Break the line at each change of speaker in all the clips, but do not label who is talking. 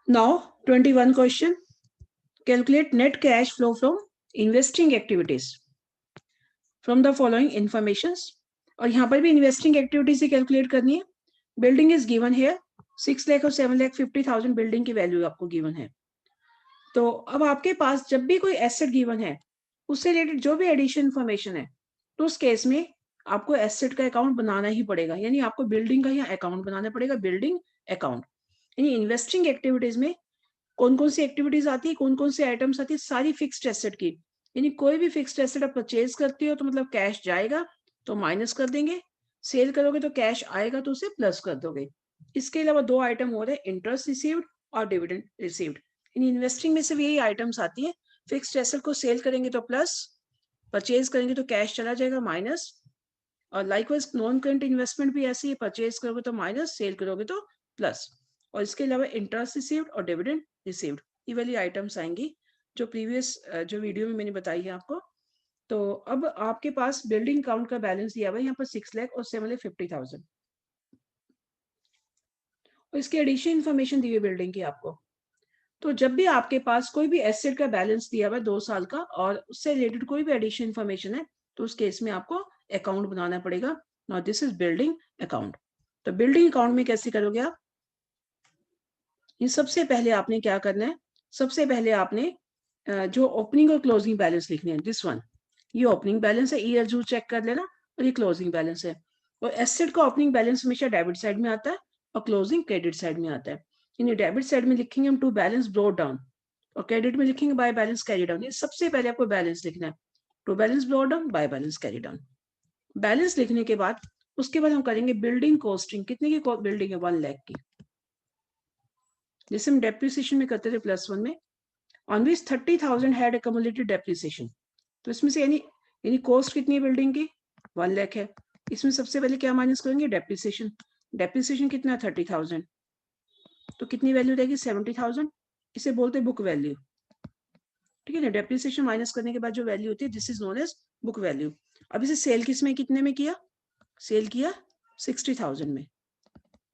Now 21 question. Calculate net cash flow from investing activities from the following informations. और यहाँ पर भी investing activities ही calculate करनी है. बिल्डिंग इज गिवन है 6 लाख और 7,50,000 बिल्डिंग की वैल्यू आपको गिवन है. तो अब आपके पास जब भी कोई एसेट गिवन है उससे रिलेटेड जो भी एडिशन इन्फॉर्मेशन है तो उस केस में आपको एसेट का अकाउंट बनाना ही पड़ेगा. यानी आपको बिल्डिंग का यहाँ अकाउंट बनाना पड़ेगा, बिल्डिंग अकाउंट. यानी इन्वेस्टिंग एक्टिविटीज में कौन कौन सी एक्टिविटीज आती है, कौन कौन सी आइटम्स आती है, सारी फिक्स्ड एसेट की. यानी कोई भी फिक्स्ड एसेट आप परचेज करते हो तो मतलब कैश जाएगा तो माइनस कर देंगे, सेल करोगे तो कैश आएगा तो उसे प्लस कर दोगे. इसके अलावा दो आइटम हो रहे हैं, इंटरेस्ट रिसीव्ड और डिविडेंड रिसीव्ड. इन इन्वेस्टिंग में सिर्फ यही आइटम्स आती है. फिक्स्ड एसेट को सेल करेंगे तो प्लस, परचेज करेंगे तो कैश चला जाएगा माइनस. और लाइकवाइज नॉन करंट इन्वेस्टमेंट भी ऐसी है, परचेज करोगे तो माइनस, सेल करोगे तो प्लस. और इसके अलावा इंटरेस्ट रिसीव्ड और डिविडेंड रिसीव्ड ये वाली आइटम्स आएंगी जो प्रीवियस जो वीडियो में मैंने बताई है आपको. तो अब आपके पास बिल्डिंग अकाउंट का बैलेंस दिया हुआ है यहाँ पर 6 लाख और 7,50,000 और इसकी एडिशन इन्फॉर्मेशन दी हुई बिल्डिंग की आपको. तो जब भी आपके पास कोई भी एसेट का बैलेंस दिया हुआ है 2 साल का और उससे रिलेटेड कोई भी एडिशन इन्फॉर्मेशन है तो उस केस में आपको अकाउंट बनाना पड़ेगा. Now this is building account. तो बिल्डिंग अकाउंट में कैसे करोगे आप? ये सबसे पहले आपने क्या करना है, सबसे पहले आपने जो ओपनिंग और क्लोजिंग बैलेंस लिखने हैं. दिस वन, ये ओपनिंग बैलेंस है, ईयर जरूर चेक कर लेना. और ये क्लोजिंग बैलेंस है. और एसेट का ओपनिंग बैलेंस हमेशा डेबिट साइड में आता है और क्लोजिंग क्रेडिट साइड में आता है. यानी डेबिट साइड में लिखेंगे हम टू बैलेंस ब्रोड डाउन और क्रेडिट में लिखेंगे बाय बैलेंस कैरी डाउन. ये सबसे पहले आपको बैलेंस लिखना है, to balance brought down, by balance carry down. Balance लिखने के बाद उसके बाद हम करेंगे बिल्डिंग कॉस्टिंग. कितने की बिल्डिंग है? 1 लाख की, जैसे हम डेप्रिसिएशन में करते थे +1 में. On which 30,000 had accumulated depreciation. तो इसमें से यानी कॉस्ट कितनी है बिल्डिंग की? 1 लाख है. इसमें सबसे पहले क्या माइनस करेंगे? डेप्रिसिएशन. डेप्रिसिएशन कितना है? 30,000. तो कितनी वैल्यू रहेगी? 70,000. इसे बोलते हैं बुक वैल्यू. ठीक है ना. डेप्रिसिएशन माइनस करने के बाद जो वैल्यू होती है this is known as book value. अब इसे सेल किसमें कितने में किया? सेल किया 60,000 में.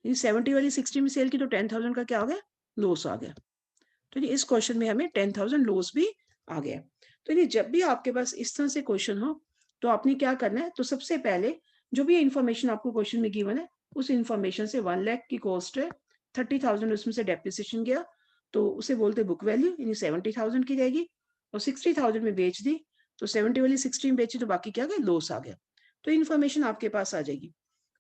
70 वाली 60 में सेल की तो 10,000 का क्या हो गया? लॉस आ गया. तो इस क्वेश्चन में हमें 10,000 लॉस भी आ गया. तो ये जब भी आपके पास इस तरह से क्वेश्चन हो तो आपने क्या करना है, तो सबसे पहले जो भी इंफॉर्मेशन आपको क्वेश्चन में गिवन है उस इंफॉर्मेशन से 1 लाख की कॉस्ट है, 30,000 उसमें से डेप्रिसिएशन गया तो उसे बोलते बुक वैल्यू, यानी 70,000 की रहेगी. और 60,000 में बेच दी तो 70 वाली 60 में बेची तो बाकी क्या गया? लॉस आ गया. तो इन्फॉर्मेशन आपके पास आ जाएगी.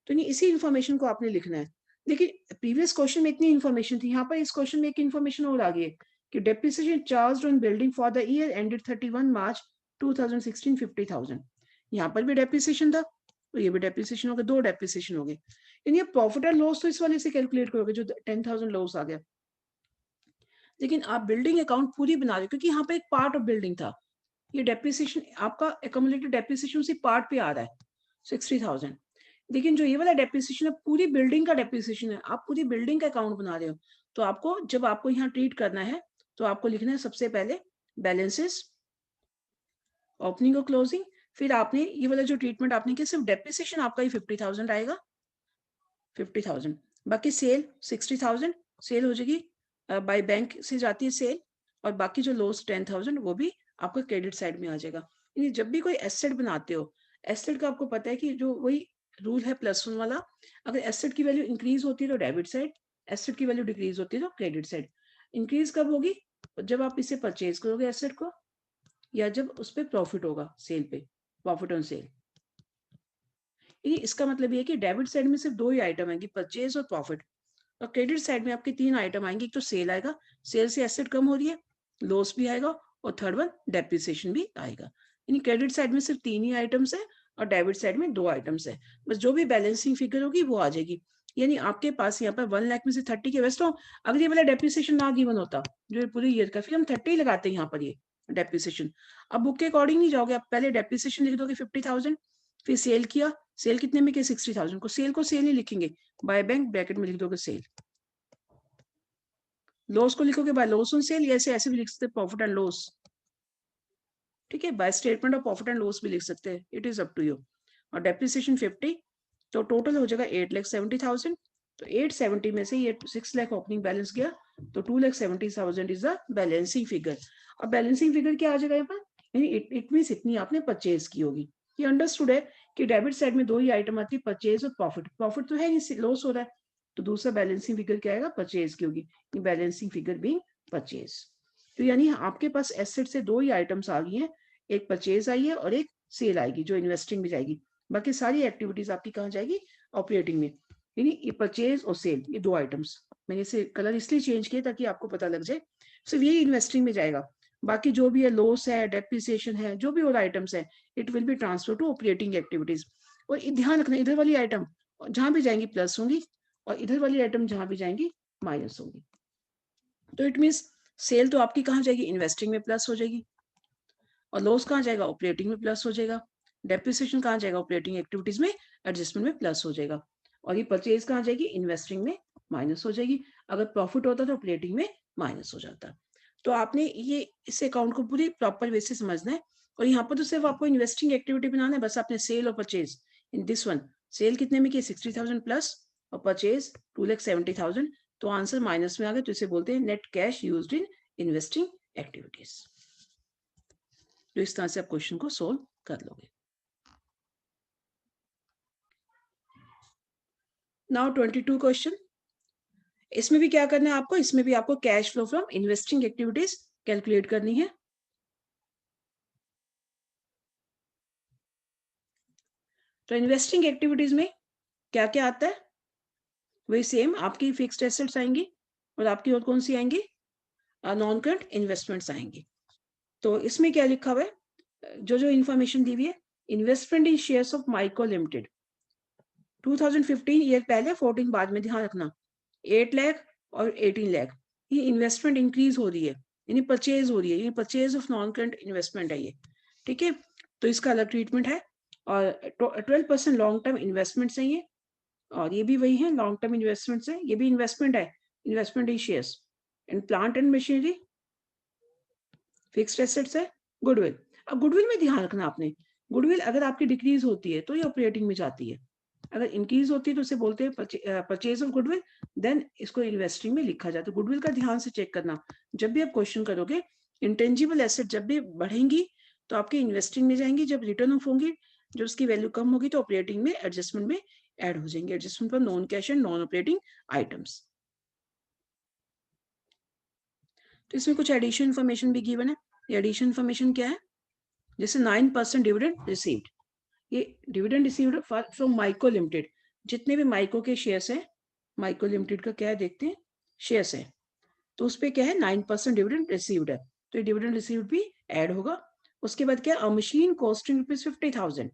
तो इसी इन्फॉर्मेशन को आपने लिखना है. देखिए प्रीवियस क्वेश्चन में इतनी इन्फॉर्मेशन थी, यहाँ पर इस क्वेश्चन में एक इन्फॉर्मेशन और आ गई है कि depreciation charged on building for the year ended 31 मार्च 2016 50,000. यहाँ पर भी डेप्रिसिएशन था तो ये भी डेप्रिसिएशन हो गया, 2 डेप्रिसिएशन हो गए. यानी प्रॉफिट एंड लॉस तो इस वाले से कैलकुलेट करोगे जो 10,000 लॉस आ गया. लेकिन आप बिल्डिंग अकाउंट पूरी बना रहे हो क्योंकि यहाँ पे एक पार्ट ऑफ बिल्डिंग था. ये डेप्रिसिएशन आपका एक्युमुलेटेड डेप्रिसिएशन उसी पार्ट पे आ रहा है 60,000. लेकिन जो ये वाला डेप्रिसिएशन है पूरी बिल्डिंग का डेप्रिसिएशन है, आप पूरी बिल्डिंग का अकाउंट बना रहे हो. तो आपको जब आपको यहाँ ट्रीट करना है तो आपको लिखना है सबसे पहले बैलेंसेस, ओपनिंग और क्लोजिंग. फिर आपने ये वाला जो ट्रीटमेंट आपने किया सिर्फ डेप्रिसिएशन आपका ही 50,000 आएगा, 50,000. बाकी सेल 60,000 सेल हो जाएगी, बाय बैंक से जाती है सेल. और बाकी जो लॉस 10,000 वो भी आपका क्रेडिट साइड में आ जाएगा. यानी जब भी कोई एसेट बनाते हो, एसेट का आपको पता है कि जो वही रूल है +1 वाला, अगर एसेट की वैल्यू इंक्रीज होती है तो डेबिट साइड, एसेट की वैल्यू डिक्रीज होती है तो क्रेडिट साइड. इंक्रीज कब होगी? जब आप इसे परचेज करोगे एसेट को, या जब उस पर प्रॉफिट होगा सेल पे, प्रॉफिट ऑन सेल. ये इसका मतलब ये कि डेबिट साइड में सिर्फ 2 ही आइटम आएंगे, परचेज और प्रॉफिट. और क्रेडिट साइड में आपके 3 आइटम आएंगे. एक तो सेल आएगा, सेल से एसेट कम हो रही है, लॉस भी आएगा, और थर्ड वन डेप्रिसिएशन भी आएगा. यानी क्रेडिट साइड में सिर्फ 3 ही आइटम्स है और डेबिट साइड में 2 आइटम्स है. बस जो भी बैलेंसिंग फिगर होगी वो आ जाएगी. यानी आपके पास यहाँ पर 1 लाख में से 30 के वेस्ट हो. अगर ये वाला डेप्रिसिएशन ना गिवन होता जो पूरे ईयर का, फिर हम 30 लगाते हैं यहाँ पर ये डेप्रिसिएशन. अब बुक के अकॉर्डिंग नहीं जाओगे, आप पहले डेप्रिसिएशन लिख दोगे 50,000, फिर सेल किया, सेल कितने में किया? 60,000 को. सेल को सेल ही लिखेंगे, बाय बैंक ब्रैकेट में लिख दोगे सेल. लॉस को लिखोगे बाय लॉस ऑन सेल, या ऐसे भी लिख सकते हैं प्रॉफिट एंड लॉस. ठीक है, by statement of profit and loss भी लिख सकते हैं, it is up to you. और डेप्रिसिएशन 50, तो टोटल हो जाएगा 8,70,000. तो 870 में से ये 6 लाख ओपनिंग बैलेंस गया, तो 2,70,000 इज द बैलेंसिंग फिगर। अब बैलेंसिंग फिगर क्या आ जाएगा यहाँ पर, यानी इट मीन्स इतनी आपने परचेज की होगी। ये अंडरस्टूड है कि डेबिट साइड में दो ही आइटम आती है, परचेज और प्रॉफिट। प्रॉफिट तो है नहीं, लॉस हो रहा है, तो दूसरा बैलेंसिंग फिगर क्या आएगा, परचेज की होगी, बैलेंसिंग फिगर बीइंग परचेज। तो यानी आपके पास एसेट से दो ही आइटम्स आ गई हैं, एक परचेज आई है और एक सेल आएगी जो इन्वेस्टिंग में जाएगी। बाकी सारी एक्टिविटीज आपकी कहाँ जाएगी, ऑपरेटिंग में। यानी ये परचेज और सेल, ये दो आइटम्स, मैंने इसे कलर इसलिए चेंज किया ताकि आपको पता लग जाए, सिर्फ यही इन्वेस्टिंग में जाएगा। बाकी जो भी है, लॉस है, डेप्रिसिएशन है, जो भी और आइटम्स है, it will be transfer to operating activities. और ध्यान रखना, इधर वाली आइटम जहां भी जाएंगी प्लस होंगी, और इधर वाली आइटम जहां भी जाएंगी माइनस होंगी। तो इट मीन्स सेल तो आपकी कहाँ जाएगी, इन्वेस्टिंग में प्लस हो जाएगी, और लॉस कहाँ जाएगा, ऑपरेटिंग में प्लस हो जाएगा। डेप्रिसिएशन कहाँ जाएगा, ऑपरेटिंग एक्टिविटीज में एडजस्टमेंट में प्लस हो जाएगा। और ये परचेज कहाँ जाएगी, इन्वेस्टिंग में माइनस हो जाएगी। अगर प्रॉफिट होता तो ऑपरेटिंग में माइनस हो जाता। तो आपने ये इस अकाउंट को पूरी प्रॉपर वे से समझना है। और यहाँ पर तो सिर्फ आपको इन्वेस्टिंग एक्टिविटी बनाना है, बस आपने सेल और purchase in this one, sale कितने में की 60,000 प्लस, और परचेज 2,70,000, तो आंसर माइनस में आ गया, तो इसे बोलते हैं net cash used in investing activities. तो इस तरह से आप क्वेश्चन को सोल्व कर लोगे। नाउ 22 क्वेश्चन, इसमें भी क्या करना है आपको, इसमें भी आपको cash flow from investing activities calculate करनी है। तो इन्वेस्टिंग एक्टिविटीज में क्या क्या आता है, वही सेम, आपकी फिक्स्ड एसेट्स आएंगी, और आपकी और कौन सी आएंगी, नॉन करंट इन्वेस्टमेंट्स आएंगी। तो इसमें क्या लिखा हुआ है, जो जो इंफॉर्मेशन दी हुई है, investment in shares of Mico limited 2015 year पहले, 14 बाद में, ध्यान रखना 8 लाख और 18 लाख, ये इन्वेस्टमेंट इंक्रीज हो रही है, यानी परचेज हो रही है, ये purchase of non current investment है ये, ठीक है। तो इसका अलग ट्रीटमेंट है। और 12% लॉन्ग टर्म इन्वेस्टमेंट्स है ये, और ये भी वही है, लॉन्ग टर्म इन्वेस्टमेंट्स है, ये भी इन्वेस्टमेंट है, investment in shares and plant and machinery, fixed assets है, गुडविल। अब गुडविल में ध्यान रखना आपने, गुडविल अगर आपकी डिक्रीज होती है तो ये ऑपरेटिंग में जाती है, अगर इंक्रीज होती है तो उसे बोलते हैं परचेज ऑफ गुडविल, देन इसको इन्वेस्टिंग में लिखा जाता है। गुडविल का ध्यान से चेक करना, जब भी आप क्वेश्चन करोगे, इंटेंजिबल एसेट जब भी बढ़ेंगी तो आपकी इन्वेस्टिंग में जाएंगी, जब रिटर्न ऑफ होंगी, जब उसकी वैल्यू कम होगी तो ऑपरेटिंग में एडजस्टमेंट में ऐड हो जाएंगे, एडजस्टमेंट पर non cash and non operating items. तो इसमें कुछ एडिशन इन्फॉर्मेशन भी गिवन है। ये एडिशन इन्फॉर्मेशन क्या है, जैसे 9% डिविडेंड रिसीव्ड, ये dividend received from Mico limited, जितने भी माइको के शेयर्स हैं, माइको लिमिटेड का क्या है देखते हैं, शेयर्स है, तो उस पर क्या है 9% डिविडेंड रिसीव्ड है, तो ये डिविडेंड रिसीव्ड भी ऐड होगा। उसके बाद क्या, machine costing ₹50,000,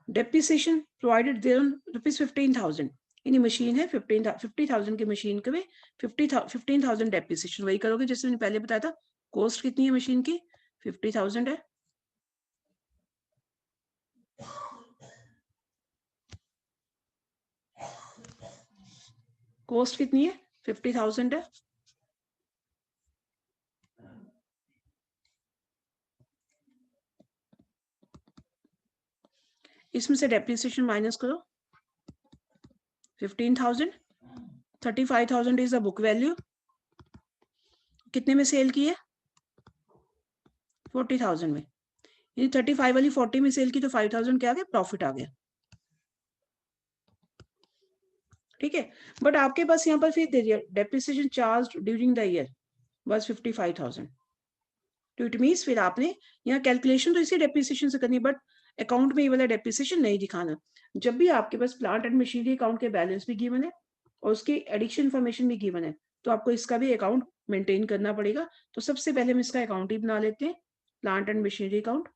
depreciation provided there on ₹15,000, यानी मशीन है 50,000 की मशीन के में 15,000 डेप्रिसिएशन, वही करोगे जैसे मैंने पहले बताया था। कॉस्ट कितनी है मशीन की, 50,000 है, कॉस्ट कितनी है 50,000 है, इसमें से डेप्रिसिएशन माइनस करो 15,000, 35,000 इज द बुक वैल्यू, कितने में सेल की है 40,000 में, यानी 35 वाली 40 में सेल की, तो 5,000 क्या आ गया, प्रॉफिट आ गया, ठीक है। बट आपके पास यहाँ पर फिर दे दिया depreciation charge during the year बस 55,000, तो इट मीन्स फिर आपने यहाँ कैलकुलेशन तो इसी डेप्रिसिएशन से करनी, बट अकाउंट में ये वाला डेप्रिसिएशन नहीं दिखाना। जब भी आपके पास प्लांट एंड मशीनरी अकाउंट के बैलेंस भी गिवन है और उसकी एडिशन इन्फॉर्मेशन भी गिवन है, तो आपको इसका भी अकाउंट मेंटेन करना पड़ेगा। तो सबसे पहले हम इसका अकाउंट ही बना लेते हैं, plant and machinery account,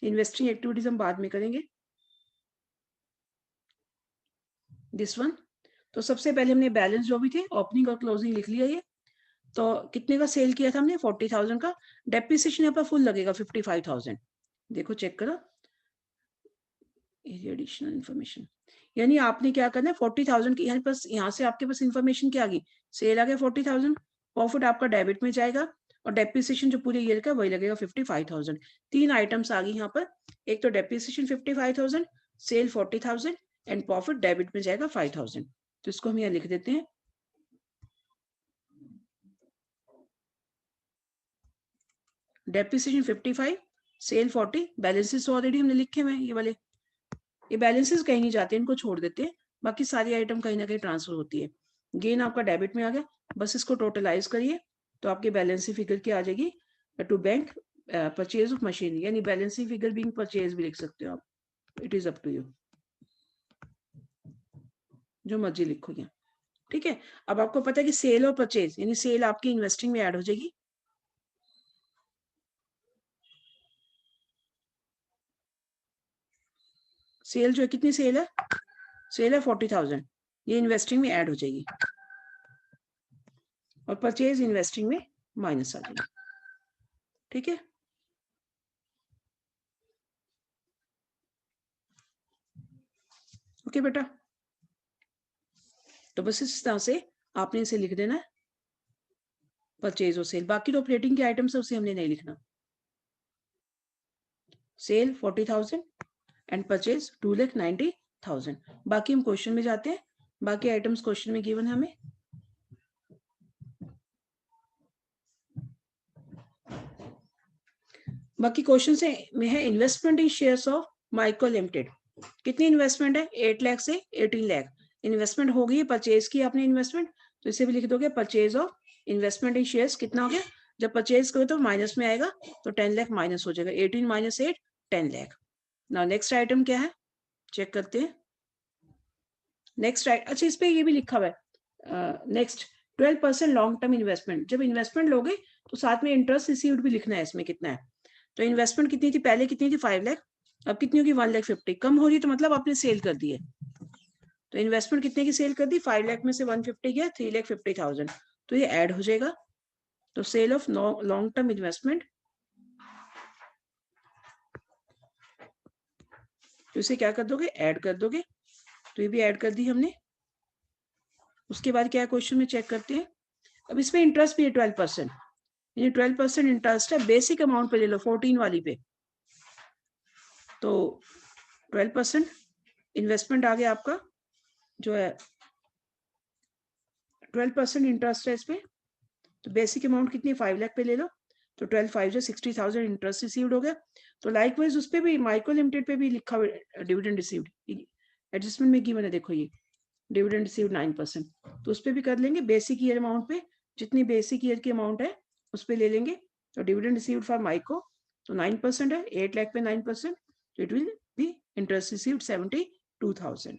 investing activities हम बाद में करेंगे, दिस वन। तो सबसे पहले हमने बैलेंस जो भी थे ओपनिंग और क्लोजिंग लिख लिया ये। तो कितने का सेल किया था हमने 40,000 का, डेप्रिसिएशन यहाँ पर फुल लगेगा 55,000, देखो चेक करो एडिशनल इन्फॉर्मेशन, यानी आपने क्या करना है 40,000 की यहाँ से आपके पास इन्फॉर्मेशन क्या आ गई, सेल आ गया 40,000, प्रॉफिट आपका डेबिट में जाएगा, और डेप्रिसिएशन जो पूरे ईयर का वही लगेगा 55,000। तीन आइटम्स आ गई यहाँ पर, एक तो depreciation 55,000, sale 40,000 and profit debit में जाएगा 5,000। तो इसको हम यहाँ लिख देते हैं। डेप्रिसिएशन 55, सेल 40, बैलेंसेस ऑलरेडी हमने लिखे हुए हैं ये वाले। ये बैलेंसेस कहीं नहीं जाते, इनको छोड़ देते हैं, बाकी सारी आइटम कहीं ना कहीं ट्रांसफर होती है। गेन आपका डेबिट में आ गया, बस इसको टोटलाइज करिए तो आपकी बैलेंसिंग फिगर क्या आ जाएगी, to bank purchase of machine, यानी बैलेंसिंग फिगर बीइंग परचेज भी लिख सकते हो आप, it is up to you, जो मर्जी लिखो यहाँ। ठीक है, अब आपको पता है कि सेल और परचेज, यानी सेल आपकी इन्वेस्टिंग में ऐड हो जाएगी, सेल जो है कितनी सेल है, सेल है 40,000, ये इन्वेस्टिंग में ऐड हो जाएगी, और परचेज इन्वेस्टिंग में माइनस आ जाएगी। ठीक है, ओके बेटा, तो बस इस तरह से आपने इसे लिख देना है, परचेज और सेल। बाकी तो ऑपरेटिंग के आइटम्स है उसे हमने नहीं लिखना। Sale 40,000 and purchase 2,90,000। बाकी हम क्वेश्चन में जाते हैं, बाकी आइटम्स क्वेश्चन में गिवन है हमें। बाकी क्वेश्चन से में है investment in shares of micro limited, कितनी इन्वेस्टमेंट है, 8 लाख से 18 लाख इन्वेस्टमेंट हो गई, परचेज की आपने इन्वेस्टमेंट, तो इसे भी लिख दोगे purchase of investment in shares कितना हो गया, जब परचेज करो तो माइनस में आएगा, तो 10 लाख माइनस हो जाएगा, 18 minus 8 10 lakh. Now next item क्या है, चेक करते हैं। नेक्स्ट अच्छा इस पे ये भी लिखा हुआ है, नेक्स्ट 12% लॉन्ग टर्म इन्वेस्टमेंट, जब इन्वेस्टमेंट लोगे तो साथ में इंटरेस्ट रिसीव्ड भी लिखना है इसमें कितना है। तो इन्वेस्टमेंट कितनी थी, पहले कितनी थी 5 लाख, अब कितनी होगी 1,50,000, कम हो रही तो मतलब आपने सेल कर दी है। तो इन्वेस्टमेंट कितने की सेल कर दी, 5 लाख में से 150 गया, 3,50,000, तो ये ऐड हो जाएगा। तो sale of long term investment, तो इसे क्या कर दोगे, ऐड कर दोगे, तो ये भी ऐड कर दी हमने। उसके बाद क्या क्वेश्चन में चेक करते हैं। अब इसमें इंटरेस्ट भी है 12%, ये 12% इंटरेस्ट है, बेसिक अमाउंट पे ले लो 14 वाली पे, तो 12% इन्वेस्टमेंट आ गया आपका जो है, 12% इंटरेस्ट है इसमें, तो बेसिक अमाउंट कितनी 5 लाख पे ले लो, तो 12 जो 60,000 इंटरेस्ट रिसीव्ड हो गया। तो लाइकवाइज उस पर भी माइक्रो लिमिटेड पे भी लिखा हुआ डिविडेंड रिसीव्ड, एडजस्टमेंट में गिवन है, देखो ये डिविडेंड रिसीव्ड 9%, तो उस पर भी कर लेंगे, बेसिक ईयर अमाउंट पे जितनी बेसिक ईयर की अमाउंट है उस पर ले लेंगे, तो डिविडेंड रिसीव्ड फॉर माइक्रो तो 9% है, 8 लाख पे 9%, तो it will B interest received 72,000।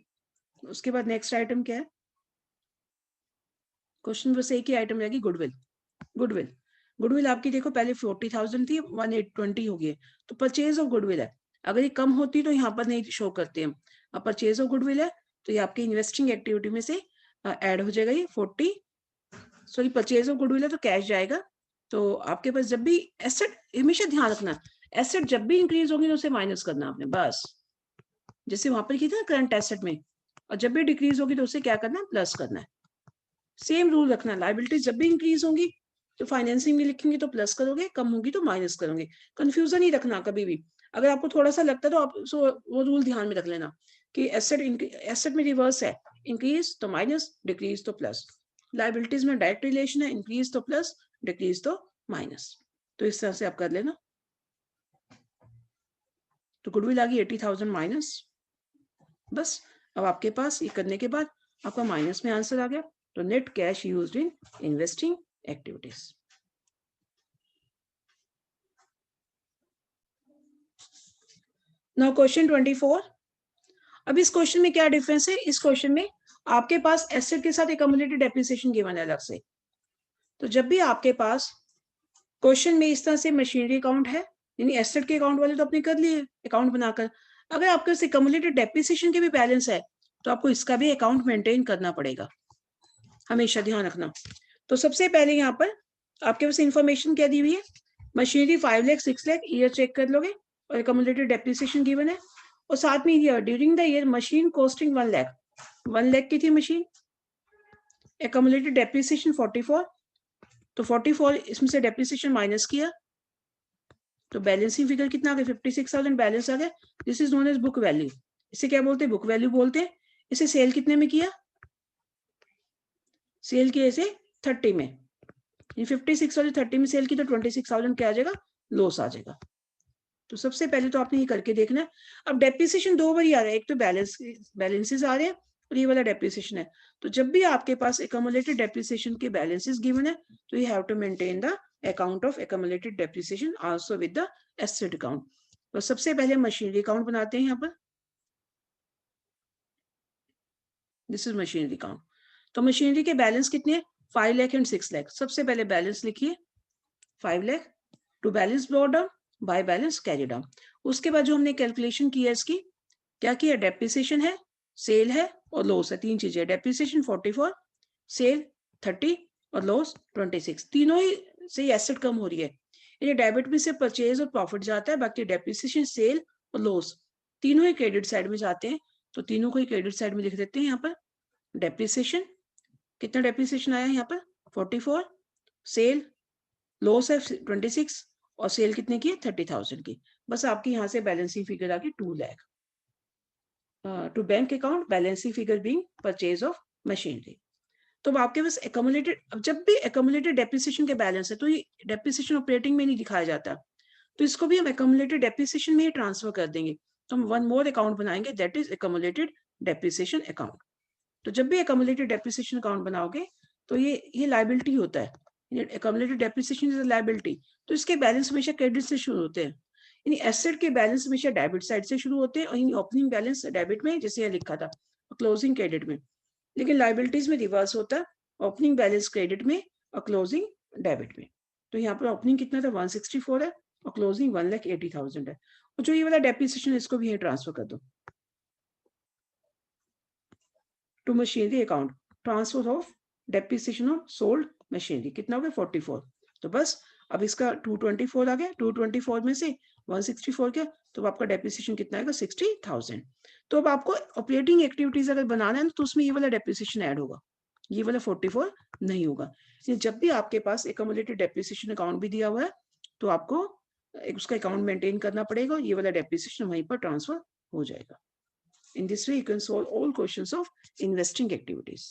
उसके बाद नेक्स्ट आइटम क्या है, क्वेश्चन बस एक ही आइटम रहेगी, गुडविल। गुडविल गुडविल आपकी देखो पहले 40,000 थी, 1,820 हो गई, तो परचेज ऑफ गुडविल है, अगर ये कम होती तो यहाँ पर नहीं शो करते हम, अब परचेज ऑफ गुडविल है तो ये आपकी इन्वेस्टिंग एक्टिविटी में से ऐड हो जाएगा, ये 40, सॉरी परचेज ऑफ गुडविल है तो कैश जाएगा। तो आपके पास जब भी एसेट, हमेशा ध्यान रखना, एसेट जब भी इंक्रीज होगी तो उसे माइनस करना आपने, बस जैसे वहां पर की थी ना करंट एसेट में, और जब भी डिक्रीज होगी तो उसे क्या करना है, प्लस करना है। सेम रूल रखना, लाइबिलिटीज जब भी इंक्रीज होंगी तो फाइनेंसिंग में लिखेंगे तो प्लस करोगे, कम होगी तो माइनस करोगे, कंफ्यूजन ही रखना कभी भी। अगर आपको थोड़ा सा लगता है तो आप वो रूल ध्यान में रख लेना कि एसेट में रिवर्स है, इंक्रीज तो माइनस, डिक्रीज तो प्लस, लाइबिलिटीज में डायरेक्ट रिलेशन है, इंक्रीज तो प्लस, डिक्रीज तो माइनस, तो इस तरह से आप कर लेना। तो गुडविल आ गई 80,000 माइनस, बस अब आपके पास ये करने के बाद आपका माइनस में आंसर आ गया, तो net cash used in investing activities. Now question 24। अब इस क्वेश्चन में क्या डिफरेंस है, इस क्वेश्चन में आपके पास एसेट के साथ एक्यूमुलेटेड डेप्रिसिएशन गिवन है अलग से, तो जब भी आपके पास क्वेश्चन में इस तरह से मशीनरी अकाउंट है, यानी एसेट के अकाउंट वाले तो आपने कर लिए अकाउंट बनाकर, अगर आपके पास एक्यूमुलेटेड डेप्रिसिएशन के भी बैलेंस है तो आपको इसका भी अकाउंट मेंटेन करना पड़ेगा, हमेशा ध्यान रखना। तो सबसे पहले यहाँ पर आपके पास इंफॉर्मेशन क्या दी हुई है, machinery 5 lakh 6 lakh year check कर लोगे, और एक्यूमुलेटेड डेप्रिसिएशन गिवन है, और साथ में year during the year machine costing 1 lakh, 1 lakh की थी मशीन, एक्यूमुलेटेड डेप्रिसिएशन 44, तो 44 इसमें से डेप्रिसिएशन माइनस किया, तो बैलेंसिंग फिगर कितना आ गया, 56,000 बैलेंस आ गया, this is known as book value, इसे क्या बोलते हैं, बुक वैल्यू बोलते हैं। इसे सेल कितने में किया, सेल की ऐसे 30 में, 56 और 30 में सेल की, तो 26,000 क्या आ जाएगा, लॉस आ जाएगा। तो सबसे पहले तो आपने ये करके देखना है। अब डेप्रिसिएशन दो बार ही आ रहा है, एक तो बैलेंसेस आ रहे हैं और ये वाला डेप्रिसिएशन है। तो जब भी आपके पास एक्यूमुलेटेड डेप्रिसिएशन के बैलेंसेस गिवन है, तो you have to maintain the account of accumulated depreciation also with the asset account. तो सबसे पहले मशीनरी अकाउंट बनाते हैं यहाँ पर, दिस इज मशीनरी अकाउंट। तो मशीनरी के बैलेंस कितने हैं, 5 लाख एंड 6 लाख। सबसे पहले बैलेंस लिखिए 5 lakh, to balance brought down by balance carry down. उसके बाद जो हमने कैलकुलेशन की है इसकी, क्या किया, डेप्रिसिएशन है, सेल है और लॉस है, तीन चीजें। डेप्रिसिएशन 44, सेल 30 और लॉस 26, तीनों ही से एसेट कम हो रही है। ये डेबिट में से परचेज और प्रॉफिट जाता है, बाकी डेप्रिसिएशन, सेल और लॉस तीनों ही क्रेडिट साइड में जाते हैं। तो तीनों को ही क्रेडिट साइड में लिख देते हैं यहाँ पर। डेप्रिसिएशन, कितना डेप्रिसिएशन आया यहाँ पर, 44, सेल लॉस है 26 और सेल कितने की है, 30,000 की। बस आपकी यहाँ से बैलेंसिंग फिगर आ गई 2 lakh. To bank account balancing figure being purchase of machinery. तो आपके पास एक्यूमुलेटेड, जब भी एक्यूमुलेटेड डेप्रिसिएशन के बैलेंस है, तो ये डेप्रिसिएशन ऑपरेटिंग में नहीं दिखाया जाता, तो इसको भी हम एक्यूमुलेटेड डेप्रिसिएशन में ही ट्रांसफर कर देंगे। तो हम वन मोर अकाउंट बनाएंगे, that is accumulated depreciation account. तो जब भी एक्यूमुलेटेड डेप्रिसिएशन अकाउंट बनाओगे, तो ये लायबिलिटी होता है, accumulated depreciation is a liability. तो इसके बैलेंस हमेशा क्रेडिट से शुरू होते हैं, यानी एसेट के बैलेंस हमेशा डेबिट साइड से शुरू होते हैं, और ओपनिंग बैलेंस डेबिट में जैसे यह लिखा था, क्लोजिंग क्रेडिट में। लेकिन लायबिलिटीज में रिवर्स होता है, ओपनिंग बैलेंस क्रेडिट में और क्लोजिंग डेबिट में। तो यहाँ पर ओपनिंग कितना था, 164 है और क्लोजिंग 1,80,000 है। और जो ये वाला डेप्रिसिएशन, इसको भी ट्रांसफर कर दो to machinery account, transfer of depreciation of sold machinery, कितना हो गया, 44। तो बस अब इसका 224 आ गया, 224 में से 164 क्या, तो आपका डेप्रिसिएशन कितना आएगा, 60,000। तो अब आपको ऑपरेटिंग एक्टिविटीज अगर बनाना है तो उसमें ये वाला डेप्रिसिएशन ऐड होगा, ये वाला 44 नहीं होगा। जब भी आपके पास एक्यूमुलेटेड डेप्रिसिएशन अकाउंट भी दिया हुआ है, तो आपको उसका अकाउंट मेंटेन करना पड़ेगा, ये वाला डेप्रिसिएशन वहीं पर ट्रांसफर हो जाएगा। In this way, you can solve all questions of investing activities.